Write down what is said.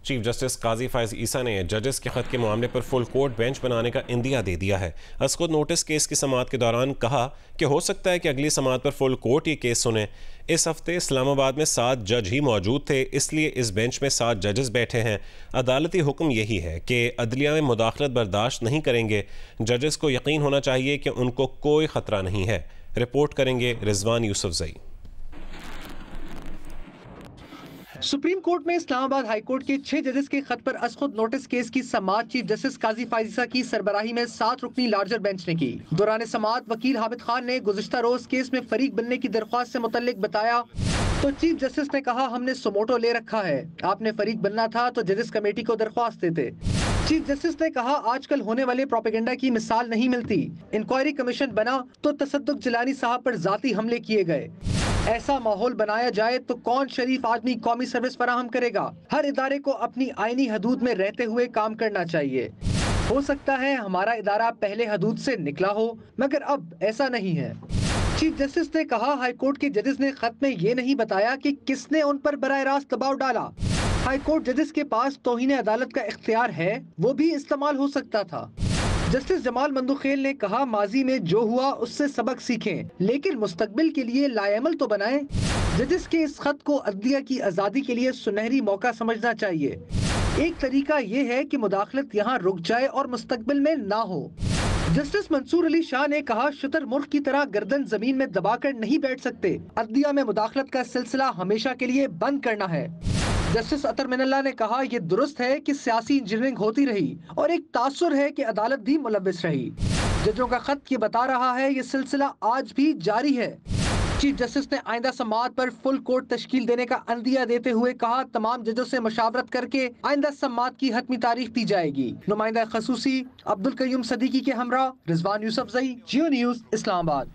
Chief justice قاضی فائز عیسیٰ نے ججز کے خط کے معاملے پر فل کورٹ بینچ بنانے کا عندیہ دے دیا ہے۔ از خود نوٹس کیس کی سماعت کے دوران کہا کہ ہو سکتا ہے کہ اگلی سماعت پر فل کورٹ یہ کیس سنے۔ اس ہفتے اسلام آباد میں 7 جج ہی موجود تھے، اس لیے اس بینچ میں 7 ججز بیٹھے ہیں۔ عدالتی حکم یہی ہے کہ عدلیہ میں مداخلت برداشت نہیں کریں گے۔ ججز کو یقین ہونا چاہیے کہ ان کو کوئی خطرہ نہیں ہے۔ رپورٹ کریں گے رضوان یوسفزئی۔ سپریم کورٹ میں اسلام آباد ہائی کورٹ کے 6 ججز کے خط پر از خود نوٹس کیس کی سماعت چیف جسٹس قاضی فائز عیسیٰ کی سربراہی میں 7 رکنی لارجر بینچ نے کی۔ دوران سماعت وکیل حامد خان نے گزشتہ روز کیس میں فریق بننے کی درخواست سے متعلق بتایا تو چیف جسٹس نے کہا ہم نے سموٹو لے رکھا ہے، آپ نے فریق بننا تھا تو ججز کمیٹی کو درخواست دیتے۔ چیف جسٹس نے کہا آج کل ہونے والے پروپیگنڈا کی مثال نہیں ملتی، انکوائری کمیشن بنا تو تصدق جیلانی صاحب پر ذاتی حملے کیے گئے، ایسا ماحول بنایا جائے تو کون شریف آدمی قومی سروس فراہم کرے گا؟ ہر ادارے کو اپنی آئینی حدود میں رہتے ہوئے کام کرنا چاہیے۔ ہو سکتا ہے ہمارا ادارہ پہلے حدود سے نکلا ہو مگر اب ایسا نہیں ہے۔ چیف جسٹس نے کہا ہائی کورٹ کے ججز نے خط میں یہ نہیں بتایا کہ کس نے ان پر براہ راست دباؤ ڈالا۔ ہائی کورٹ ججز کے پاس توہین عدالت کا اختیار ہے، وہ بھی استعمال ہو سکتا تھا۔ جسٹس جمال مندوخیل نے کہا ماضی میں جو ہوا اس سے سبق سیکھیں لیکن مستقبل کے لیے لائعمل تو بنائیں۔ ججز کے اس خط کو عدلیہ کی آزادی کے لیے سنہری موقع سمجھنا چاہیے۔ ایک طریقہ یہ ہے کہ مداخلت یہاں رک جائے اور مستقبل میں نہ ہو۔ جسٹس منصور علی شاہ نے کہا شتر مرغ کی طرح گردن زمین میں دبا کر نہیں بیٹھ سکتے، عدلیہ میں مداخلت کا سلسلہ ہمیشہ کے لیے بند کرنا ہے۔ جسٹس اطہر من اللہ نے کہا یہ درست ہے کہ سیاسی انجینئرنگ ہوتی رہی اور ایک تاثر ہے کہ عدالت بھی ملوث رہی۔ ججوں کا خط یہ بتا رہا ہے یہ سلسلہ آج بھی جاری ہے۔ چیف جسٹس نے آئندہ سماعت پر فل کورٹ تشکیل دینے کا عندیہ دیتے ہوئے کہا تمام ججوں سے مشاورت کر کے آئندہ سماعت کی حتمی تاریخ دی جائے گی۔ نمائندہ خصوصی عبدالقیوم صدیقی کے ہمراہ رضوان یوسفزئی، جیو نیوز، اسلام آباد۔